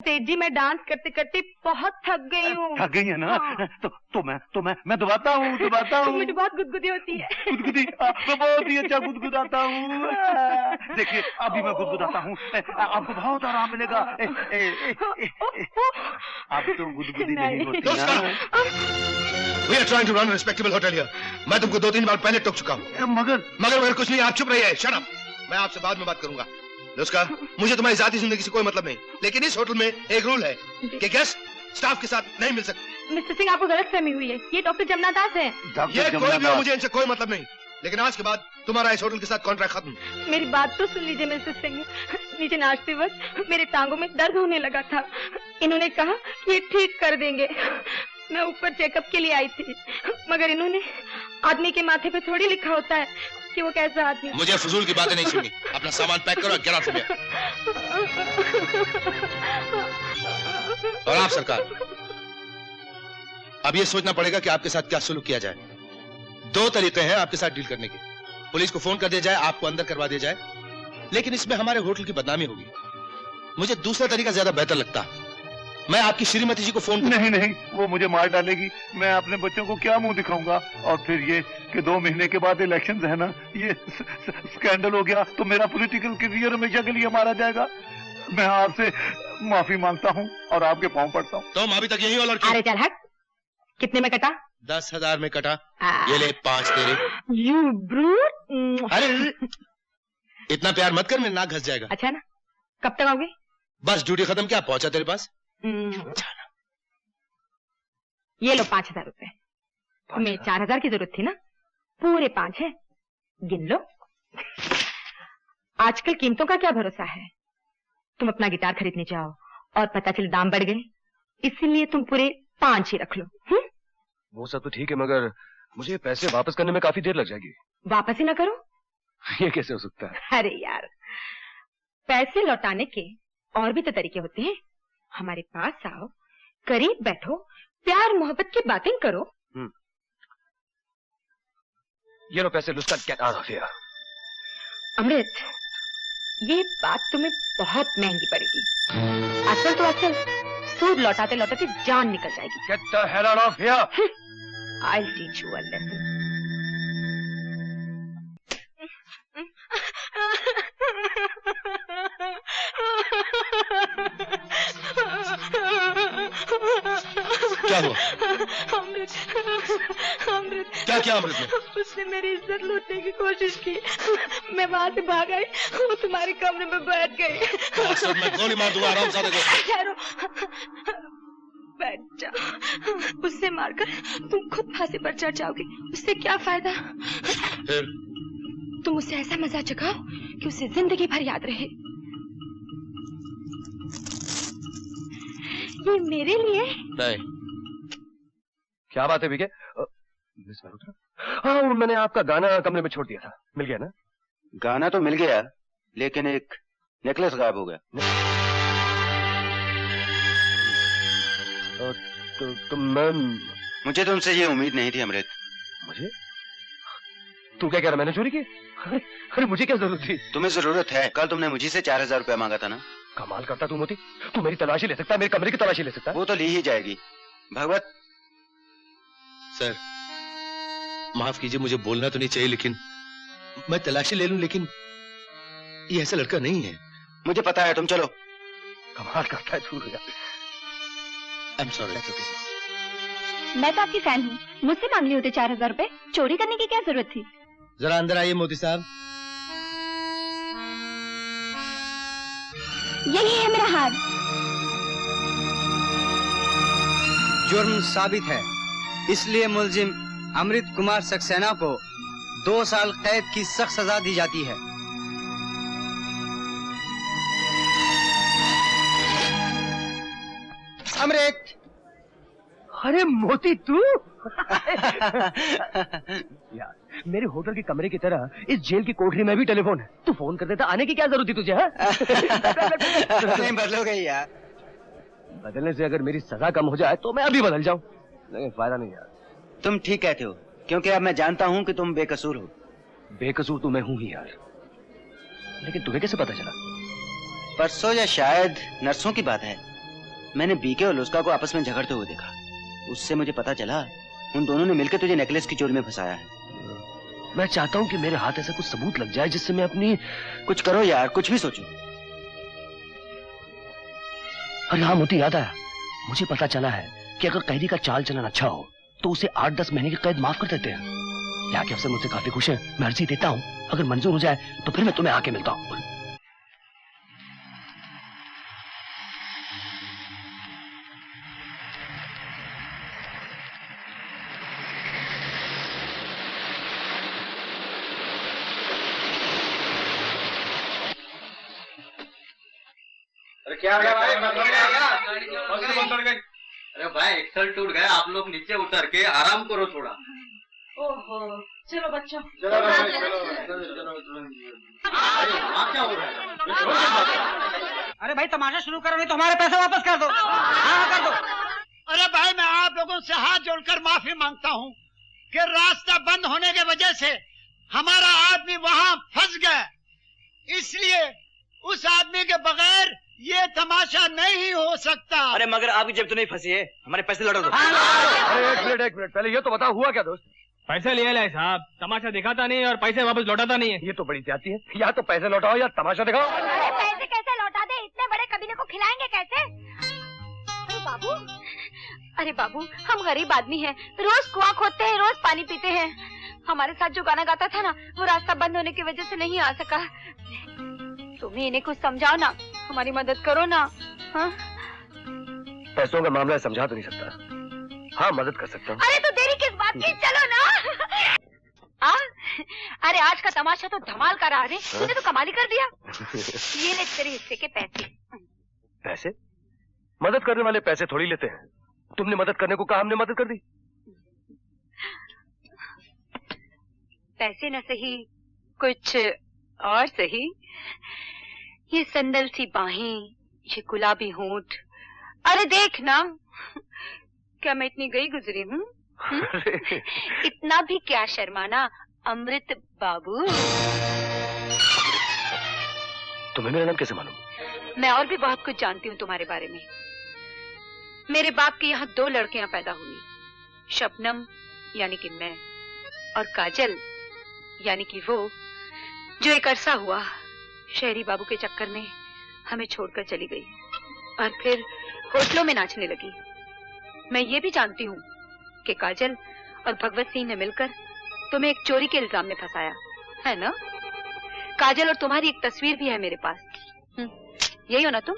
तेजी में डांस करते करते बहुत थक गई हूँ। थक गई है ना? हाँ। तो मैं दबाता हूँ। मुझे बहुत गुदगुदी होती है। गुदगुदी? मैं बहुत ही अच्छा गुदगुदाता हूँ। देखिए अभी मैं गुदगुदाता हूँ, आपको बहुत आराम मिलेगा। अब तो गुदगुदी नहीं होती ना। We are trying to run a respectable hotel here. मैं तुमको 2-3 बार पहले टोक चुका हूँ। मगर कुछ नहीं, आप चुप रहिए। Shut up. मैं आपसे बाद में बात करूंगा। उसका मुझे तुम्हारी जाती जिंदगी से कोई मतलब नहीं, लेकिन इस होटल में एक रूल है कि गेस्ट स्टाफ के साथ नहीं मिल सकते। मिस्टर सिंह, आपको गलतफहमी हुई है। ये डॉक्टर जमुना दास है। ये कोई भी हो, मुझे इनसे कोई मतलब नहीं, लेकिन आज के बाद तुम्हारा इस होटल के साथ कॉन्ट्रैक्ट खत्म। मेरी बात तो सुन लीजिए मिस्टर सिंह। नीचे नाचते वक्त मेरे टांगों में दर्द होने लगा था। इन्होंने कहा कि ये ठीक कर देंगे। मैं ऊपर चेकअप के लिए आई थी, मगर इन्होंने आदमी के माथे पे थोड़ी लिखा होता है कि वो कैसा आदमी। मुझे फजूल की बातें नहीं सुननी। अपना सामान पैक करो, गेट आउट फ्रॉम हियर। और आप सरकार, अब ये सोचना पड़ेगा कि आपके साथ क्या सुलूक किया जाए। 2 तरीके हैं आपके साथ डील करने के। पुलिस को फोन कर दिया जाए, आपको अंदर करवा दिया जाए, लेकिन इसमें हमारे होटल की बदनामी होगी। मुझे दूसरा तरीका ज्यादा बेहतर लगता है। मैं आपकी श्रीमती जी को फोन नहीं, वो मुझे मार डालेगी। मैं अपने बच्चों को क्या मुंह दिखाऊंगा? और फिर ये कि 2 महीने के बाद इलेक्शंस है ना, ये स्कैंडल हो गया तो मेरा पॉलिटिकल करियर हमेशा के लिए मारा जाएगा। मैं आपसे माफी मांगता हूँ और आपके पांव पड़ता हूँ। तुम अभी तक यही हो लड़की? अरे चल हट। कितने में कटा? 10,000 में कटा। ये ले 5 तेरे। You brute. अरे इतना प्यार मत कर, मेरा नाक घस जाएगा। अच्छा ना, कब तक आओगे? बस ड्यूटी खत्म, क्या पहुंचा तेरे पास? ये लो 5,000 रुपए। तुम्हें 4,000 की जरूरत थी ना, पूरे 5 है, गिन लो। आजकल कीमतों का क्या भरोसा है। तुम अपना गिटार खरीदने जाओ और पता चले दाम बढ़ गए, इसीलिए तुम पूरे 5 ही रख लो। वो सब तो ठीक है, मगर मुझे पैसे वापस करने में काफी देर लग जाएगी। वापस ही ना करो? ये कैसे हो सकता है? अरे यार, पैसे लौटाने के और भी तो तरीके होते हैं। हमारे पास आओ, करीब बैठो, प्यार मोहब्बत की बातें करो। ये लो पैसे, लुस्का गेट आउट ऑफ हियर। अमृत, ये बात तुम्हें बहुत महंगी पड़ेगी। असल तो असल, सूद लौटाते लौटाते जान निकल जाएगी। Get the hell out of here. I'll teach you a lesson. क्या हुआ? अमृत, क्या किया अमृत ने? उसने मेरी इज्जत लूटने की कोशिश की। मैं वहाँ से भाग आई, वो तुम्हारे कमरे में बैठ गई। मैं गोली मार दूंगा आरामजादे को। ठहरो, बैठ जाओ। उससे मारकर तुम खुद फांसी पर चढ़ जाओगे, उससे क्या फायदा? फिर तुम उसे ऐसा मजा चखाओ कि उसे जिंदगी भर याद रहे। ये मेरे लिए नहीं। क्या बात है विके? मिस मल्होत्रा, हाँ मैंने आपका गाना कमरे में छोड़ दिया था, मिल गया ना? गाना तो मिल गया, लेकिन एक नेकलेस गायब हो गया। तो मैं मुझे तुमसे ये उम्मीद नहीं थी अमृत। मुझे? तू क्या कह रहा, मैंने चोरी की? अरे मुझे क्या जरूरत थी? तुम्हें जरूरत है, कल तुमने मुझे से 4,000 रुपया मांगा था ना। कमाल करता तू मोती, तू मेरी तलाशी ले सकता है, मेरे कमरे की तलाशी ले सकता है। वो तो ली ही जाएगी। भगवत सर, माफ कीजिए, मुझे बोलना तो नहीं चाहिए, लेकिन मैं तलाशी ले लूं, लेकिन ये ऐसा लड़का नहीं है। मुझे पता है, तुम चलो। कमाल करता है तू। I'm sorry. मैं तो आपकी फैन हूँ, मुझसे मांग लिए होते 4,000 रुपए। चोरी करने की क्या जरूरत थी? जरा अंदर आइए मोती साहब। यही है मेरा हार। जुर्म साबित है, इसलिए मुलजिम अमृत कुमार सक्सेना को 2 साल कैद की सख्त सजा दी जाती है। अमृत। अरे मोती तू? यार मेरे होटल के कमरे की तरह इस जेल की कोठरी में भी टेलीफोन है। तू फोन कर देता, आने की क्या जरूरत थी तुझे? नहीं बदलोगे यार। बदलने से अगर मेरी सजा कम हो जाए तो मैं अभी बदल जाऊं, लेकिन फायदा नहीं यार। तुम ठीक कहते हो, क्योंकि अब मैं जानता हूँ कि तुम बेकसूर हो। बेकसूर तो मैं हूँ ही यार, लेकिन तुम्हें कैसे पता चला? परसों या शायद नर्सों की बात है, मैंने बीके और लुस्का को आपस में झगड़ते हुए देखा। उससे मुझे पता चला उन दोनों ने मिलकर तुझे नेकलेस की चोरी में फंसाया है। मैं चाहता हूँ कि मेरे हाथ ऐसा कुछ सबूत लग जाए जिससे मैं अपनी... कुछ करो यार, कुछ भी सोचो। अरे हाँ, मोती याद आया। मुझे पता चला है कि अगर कैदी का चाल चलन अच्छा हो तो उसे 8-10 महीने की कैद माफ कर देते हैं। यहाँ के अफसर मुझसे काफी खुश है। मैं अर्जी देता हूँ, अगर मंजूर हो जाए तो फिर मैं तुम्हें आके मिलता हूँ। क्या है भाई? अरे भाई एक्सल टूट गया, आप लोग नीचे उतर के आराम करो थोड़ा। ओहो, चलो बच्चों। चलो क्या हो रहा है? अरे भाई तमाशा शुरू करो, नहीं तो हमारे पैसे वापस कर दो। हाँ कर दो। अरे भाई मैं आप लोगों से हाथ जोड़कर माफी मांगता हूँ कि रास्ता बंद होने की वजह से हमारा आदमी वहाँ फंस गया, इसलिए उस आदमी के बगैर ये तमाशा नहीं हो सकता। अरे मगर आपकी जेब तो नहीं फंसी है, हमारे पैसे लौटा दो। अरे एक मिनट पहले ये तो बताओ हुआ क्या दोस्त? पैसे ले ले साहब, तमाशा दिखाता नहीं और पैसे वापस लौटाता नहीं है। ये तो बड़ी ज्यादती है। या तो पैसे लौटाओ या तमाशा दिखाओ। अरे पैसे कैसे लौटा दे? इतने बड़े कबीले को खिलाएंगे कैसे? अरे बाबू हम गरीब आदमी हैं, रोज कुआं खोदते हैं, रोज पानी पीते हैं। हमारे साथ जो गाना गाता था ना, वो रास्ता बंद होने की वजह से नहीं आ सका। तुम्हें इन्हें कुछ समझाओ ना, हमारी मदद करो ना। हाँ? पैसों का मामला समझा तो नहीं सकता। हाँ मदद कर सकता हूँ। अरे तो देरी किस बात की, चलो ना। अरे आज का तमाशा तो धमाल का रहा रे, तूने तो कमाल ही कर दिया। ये ले तेरे हिस्से के पैसे। पैसे? मदद करने वाले पैसे थोड़ी लेते हैं। तुमने मदद करने को कहा, हमने मदद कर दी। पैसे न सही, कुछ और सही। ये संदल सी बाहें, ये गुलाबी होंठ, अरे देख ना, क्या मैं इतनी गई गुजरी हूँ? इतना भी क्या शर्माना अमृत बाबू। तुम्हें मेरा नाम कैसे मालूम? मैं और भी बहुत कुछ जानती हूँ तुम्हारे बारे में। मेरे बाप के यहाँ 2 लड़कियां पैदा हुई, शबनम यानी कि मैं, और काजल यानी कि वो जो एक अरसा हुआ शहरी बाबू के चक्कर में हमें छोड़कर चली गई और फिर होटलों में नाचने लगी। मैं ये भी जानती हूँ कि काजल और भगवत सिंह ने मिलकर तुम्हें एक चोरी के इल्जाम में फंसाया है ना? काजल और तुम्हारी एक तस्वीर भी है मेरे पास। यही हो ना तुम?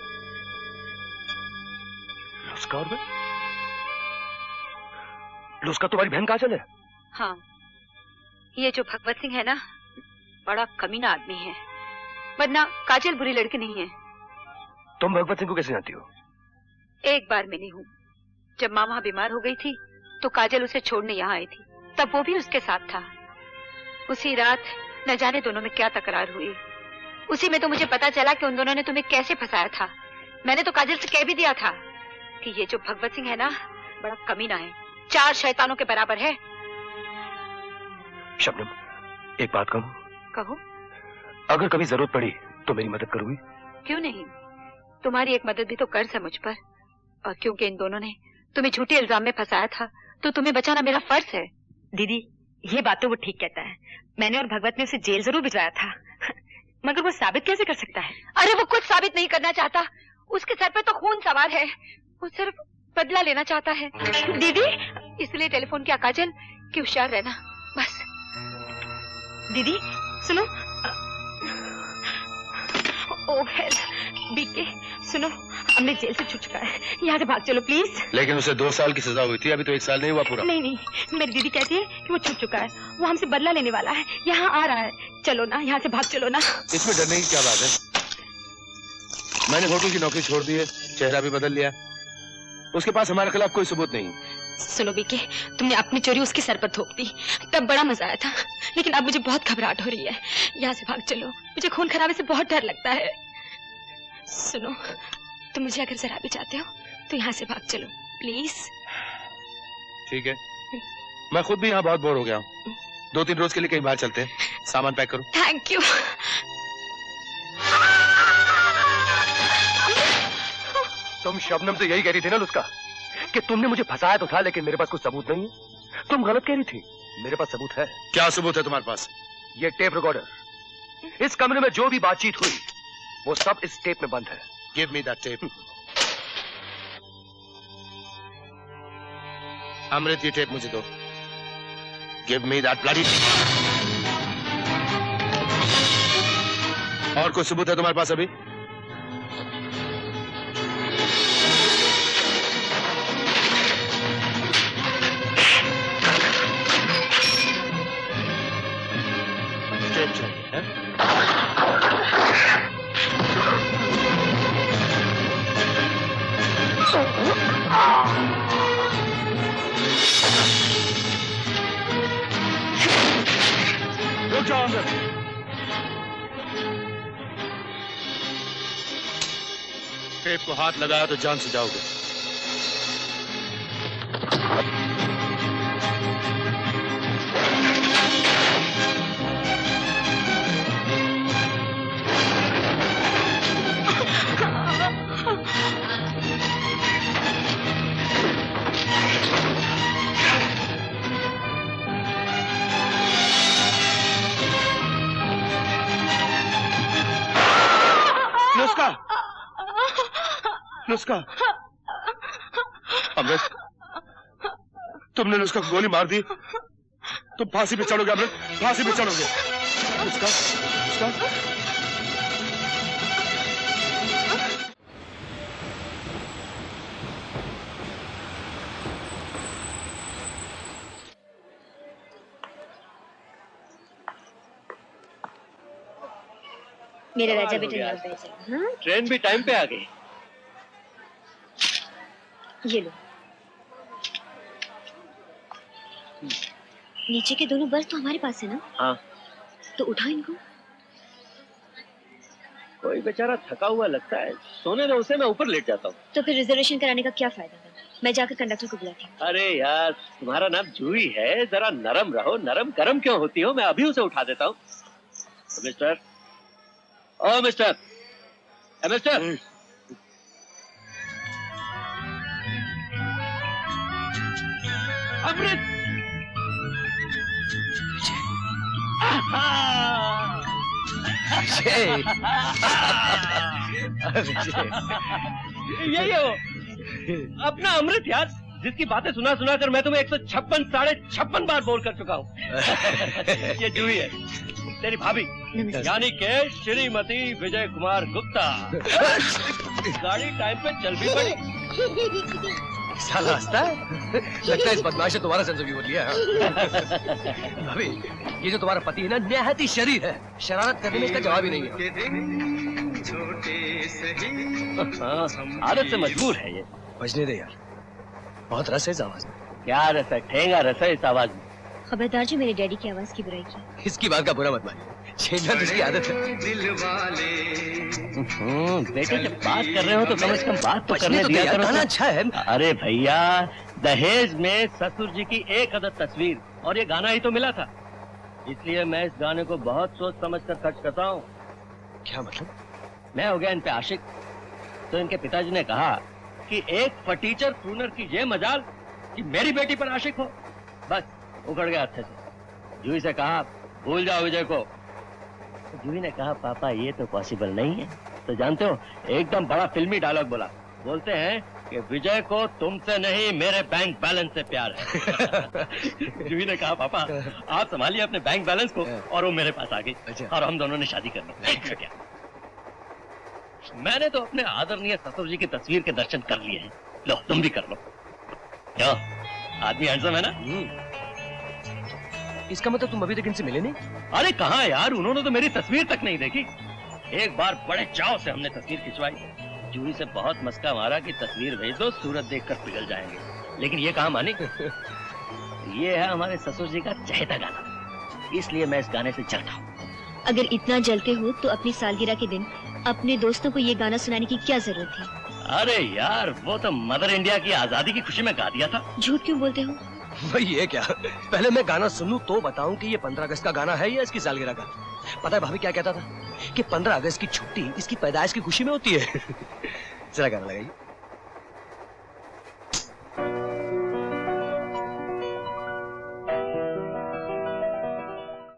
लुस्का तुम्हारी बहन काजल है? हाँ, ये जो भगवत सिंह है ना, बड़ा कमीना आदमी है, वरना काजल बुरी लड़की नहीं है। तुम भगवत सिंह को कैसे जानती हो? एक बार मिली हूँ, जब माँ वहाँ बीमार हो गई थी तो काजल उसे छोड़ने यहाँ आई थी, तब वो भी उसके साथ था। उसी रात न जाने दोनों में क्या तकरार हुई। उसी में तो मुझे पता चला कि उन दोनों ने तुम्हें कैसे फंसाया था। मैंने तो काजल से कह भी दिया था कि ये जो भगवत सिंह है ना, बड़ा कमीना है, 4 शैतानों के बराबर है। शबनम, एक बात कहूं? कहो। अगर कभी जरूरत पड़ी तो मेरी मदद करोगी? क्यों नहीं, तुम्हारी एक मदद भी तो कर्ज है मुझ पर। और क्योंकि इन दोनों ने तुम्हें झूठे इल्जाम में फंसाया था तो तुम्हें बचाना मेरा फर्ज है। दीदी, ये बात तो वो ठीक कहता है। मैंने और भगवत ने उसे जेल जरूर भिजवाया था, मगर वो साबित कैसे कर सकता है? अरे वो कुछ साबित नहीं करना चाहता, उसके सर पे तो खून सवार है, वो सिर्फ बदला लेना चाहता है। दीदी, इसलिए टेलीफोन किया काजल कि होशियार रहना, बस। दीदी सुनो। ओ बीके, सुनो, हमने जेल से छूट चुका है, यहाँ से भाग चलो प्लीज। लेकिन उसे 2 साल की सजा हुई थी, अभी तो 1 साल नहीं हुआ पूरा। नहीं, मेरी दीदी कहती है कि वो छूट चुका है, वो हमसे बदला लेने वाला है, यहाँ आ रहा है। चलो ना, यहाँ से भाग चलो ना। इसमें डरने की क्या बात है? मैंने होटल की नौकरी छोड़ दी है, चेहरा भी बदल लिया, उसके पास हमारे खिलाफ कोई सबूत नहीं। सुनो बीके, तुमने अपनी चोरी उसके सर पर थोप दी, तब बड़ा मजा आया था, लेकिन अब मुझे बहुत घबराहट हो रही है। यहाँ से भाग चलो, मुझे खून खराबे से बहुत डर लगता है। सुनो, तुम मुझे अगर जरा भी चाहते हो तो यहाँ से भाग चलो प्लीज। ठीक है, मैं खुद भी यहाँ बहुत बोर हो गया हूँ। 2-3 रोज के लिए कहीं बाहर चलते हैं, सामान पैक करो। Thank you. तुम शबनम से यही कह रही थी ना लुस्का, कि तुमने मुझे फंसाया तो था लेकिन मेरे पास कुछ सबूत नहीं है। तुम गलत कह रही थी, मेरे पास सबूत है। क्या सबूत है तुम्हारे पास? ये टेप रिकॉर्डर। इस कमरे में जो भी बातचीत हुई वो सब इस टेप में बंद है। Give me that tape. Amrit, ये टेप मुझे दो। Give me that bloody. और कोई सबूत है तुम्हारे पास अभी? टेप चाहिए है? रुक जाओ अंदर। टेप को हाथ लगाया तो जान से जाओगे। नुस्का, अमृत, तुमने नुस्का को गोली मार दी। तुम फांसी पे चढ़ोगे अमृत, फांसी पे चढ़ोगे। नुस्का, नुस्का। मेरा राजा बेटा यहाँ बैठ जाएगा। हाँ? ट्रेन भी टाइम पे आ गई। ये लो। नीचे के दोनों बर्थ तो हमारे पास है ना? हाँ। तो उठाओ इनको। कोई बेचारा थका हुआ लगता है, सोने दो उसे, मैं ऊपर लेट जाता हूँ। तो फिर रिजर्वेशन कराने का क्या फायदा है? मैं जाकर कंडक्टर को बुलाती हूँ। अरे यार, तुम्हारा नाम जूही है, जरा नरम रहो। नरम गरम क्यों होती हो? मैं अभी उसे उठा देता हूँ। मिस्टर, ओ मिस्टर, मिस्टर। अमृत, यही हो अपना अमृत यार, जिसकी बातें सुना सुना कर मैं तुम्हें 156 बार बोल कर चुका हूँ। ये जूही है, तेरी भाभी, यानी के श्रीमती विजय कुमार गुप्ता। गाड़ी टाइम पे चल भी पड़ी। साला हंसता है। लगता है इस बदमाश ने तुम्हारा सेंस ऑफ ह्यूमर लिया है। भाभी, ये जो तुम्हारा पति है ना, निहायत ही शरीर है। शरारत करने में इसका जवाब ही नहीं है। आदत से मजबूर है ये। बजने दे यार, बहुत रस है इस आवाज में। क्या रस है? ठेंगा रस है इस आवाज में। खबरदार जो मेरे डैडी की आवाज की बुराई की। इसकी बात का बुरा मत मानिए, छेड़ना तो इसकी आदत है। बेटे, जब बात कर रहे हो तो कम से कम बात तो करने दिया करो। गाना अच्छा है। अरे भैया, दहेज में ससुर जी की एक अदद तस्वीर और ये गाना ही तो मिला था, इसलिए मैं इस गाने को बहुत सोच समझ कर खर्च करता हूँ। क्या मतलब? मैं हो गया इन पे आशिक, तो इनके पिताजी ने कहा कि एक फटीचर क्रूनर की ये मजाल कि मेरी बेटी पर आशिक हो। बस उखड़ गया अच्छे से। जूही से कहा भूल जाओ विजय को। तो जूही ने कहा पापा ये तो पॉसिबल नहीं है। तो जानते हो, एकदम बड़ा फिल्मी डायलॉग बोला। बोलते हैं कि विजय को तुमसे नहीं मेरे बैंक बैलेंस से प्यार है। जूही ने कहा पापा आप संभालिए अपने बैंक बैलेंस को, और वो मेरे पास आ गई और हम दोनों ने शादी कर ली। मैंने तो अपने आदरणीय ससुर जी की तस्वीर के दर्शन कर लिए हैं। लो तुम भी कर लो। क्यों, आदमी हैंडसम है ना? इसका मतलब तुम अभी तक इनसे मिले नहीं? अरे कहाँ यार, उन्होंने तो मेरी तस्वीर तक नहीं देखी। एक बार बड़े चाव से हमने तस्वीर खिंचवाई। जूही से बहुत मस्का मारा कि तस्वीर भेज दो, सूरत देखकर पिघल जाएंगे, लेकिन ये कहाँ मानी। ये है हमारे ससुर जी का चहेता गाना, इसलिए मैं इस गाने से जलता हूँ। अगर इतना जलते हो तो अपनी सालगिरह के दिन अपने दोस्तों को ये गाना सुनाने की क्या जरूरत है? अरे यार, वो तो मदर इंडिया की आजादी की खुशी में गा दिया था। झूठ क्यों बोलते हो? भाई ये क्या, पहले मैं गाना सुनूं तो बताऊं कि ये 15 अगस्त का गाना है या इसकी सालगिरह का। पता है भाभी क्या कहता था कि 15 अगस्त की छुट्टी इसकी पैदाइश की खुशी में होती है। जरा गाना लगाइए।